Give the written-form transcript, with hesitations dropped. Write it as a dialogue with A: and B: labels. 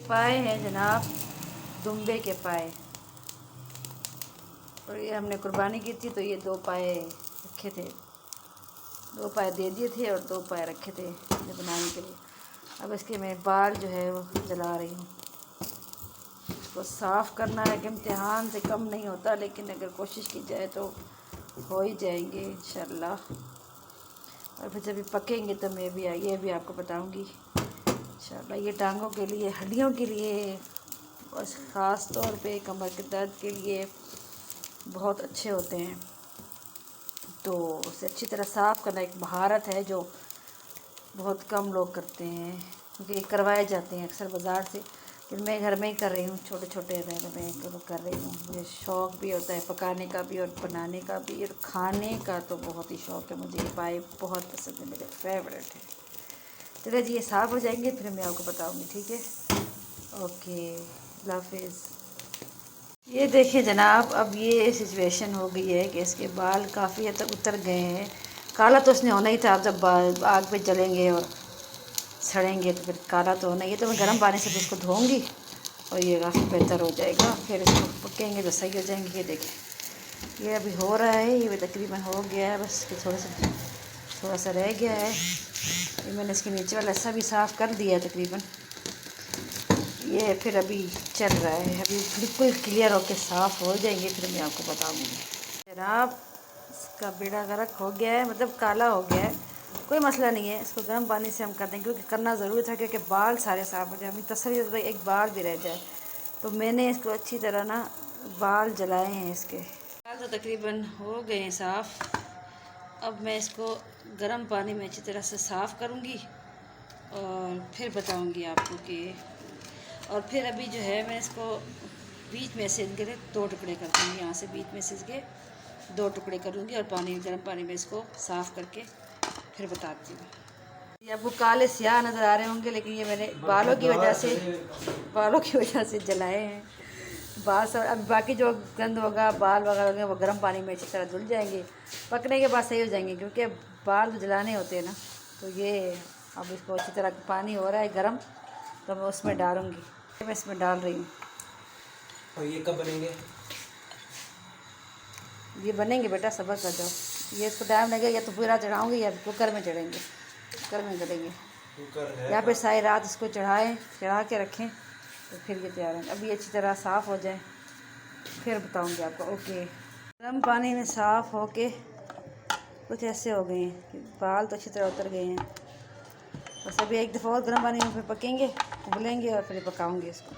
A: पाए हैं जनाब, दुम्बे के पाए। और ये हमने कुर्बानी की थी तो ये 2 पाए रखे थे, 2 पाए दे दिए थे और 2 पाए रखे थे बनाने के लिए। अब इसके मैं बाल जो है वो जला रही हूँ। इसको साफ़ करना है कि इम्तिहान से कम नहीं होता, लेकिन अगर कोशिश की जाए तो हो ही जाएंगे इंशाल्लाह। और फिर जब ये पकेंगे तो मैं भी ये भी आपको बताऊंगी इंशाल्लाह। ये टांगों के लिए, हड्डियों के लिए, बस ख़ास तौर पे कमर के दर्द के लिए बहुत अच्छे होते हैं। तो उसे अच्छी तरह साफ़ करना एक महारत है जो बहुत कम लोग करते हैं, क्योंकि ये करवाए जाते हैं अक्सर बाज़ार से। फिर मैं घर में ही कर रही हूँ, छोटे छोटे मैं कर रही हूँ। मुझे शौक़ भी होता है पकाने का भी और बनाने का भी, और खाने का तो बहुत ही शौक़ है मुझे। ये पाए बहुत पसंद है, मेरे फेवरेट है। चलिए जी, ये साफ़ हो जाएंगे फिर मैं आपको बताऊँगी, ठीक है? ओके, अल्लाह हाफिज़। ये देखिए जनाब, अब ये सिचुएशन हो गई है कि इसके बाल काफ़ी हद तक उतर गए हैं। काला तो उसने होना ही था, जब आग पे जलेंगे और सड़ेंगे तो फिर काला तो होना ही है। तो मैं गर्म पानी से इसको धोऊंगी और ये काफ़ी बेहतर हो जाएगा। फिर इसको पकेंगे तो सही हो जाएंगे। ये देखिए, ये अभी हो रहा है, ये भी तकरीबन हो गया है, बस थोड़ा सा रह गया है। ये मैंने इसके नीचे वाला हिस्सा भी साफ़ कर दिया है तकरीबन। ये फिर अभी चल रहा है, अभी बिल्कुल क्लियर होके साफ़ हो जाएंगे फिर मैं आपको बताऊंगी। जनाब, इसका बेड़ा गर्क हो गया है, मतलब काला हो गया है। कोई मसला नहीं है, इसको गर्म पानी से हम कर देंगे, क्योंकि करना ज़रूरी था, क्योंकि बाल सारे साफ़ हो जाए। हमें तसल्ली होती है एक बाल भी रह जाए। तो मैंने इसको अच्छी तरह ना बाल जलाए हैं इसके। बाल तो तकरीबन हो गए हैं साफ़। अब मैं इसको गर्म पानी में अच्छी तरह से साफ़ करूँगी और फिर बताऊँगी आपको कि। और फिर अभी जो है मैं इसको बीच में से इनके 2 टुकड़े कर दूँगी। यहाँ से बीच में से इसके 2 टुकड़े करूँगी और गर्म पानी में इसको साफ़ करके फिर बताती हूँ। ये आपको काले स्याह नज़र आ रहे होंगे, लेकिन ये मैंने बालों की वजह से जलाए हैं। बाल सब अब बाकी जो गंद होगा, बाल वगैरह होंगे, वो गर्म पानी में अच्छी तरह धुल जाएंगे। पकने के बाद सही हो जाएंगे, क्योंकि बाल तो जलाने होते हैं ना। तो ये अब इसको अच्छी तरह पानी हो रहा है गर्म, तो मैं उसमें डालूँगी। मैं इसमें डाल रही हूँ।
B: और ये कब बनेंगे?
A: ये बनेंगे बेटा, सब्र कर जाओ। ये इसको टाइम लगेगा, या तो पूरा चढ़ाऊँगी या कुकर में चढ़ेंगे, कुकर में चढ़ेंगे, या फिर सारी रात इसको चढ़ा के रखें तो फिर ये तैयार है। अभी अच्छी तरह साफ़ हो जाए फिर बताऊँगी आपको। ओके, गर्म पानी में साफ़ हो के कुछ ऐसे हो गए हैं कि बाल तो अच्छी तरह उतर गए हैं। बस अभी एक दफ़ा और गर्म पानी में फिर पकेंगे, उबलेंगे और फिर पकाऊँगी इसको।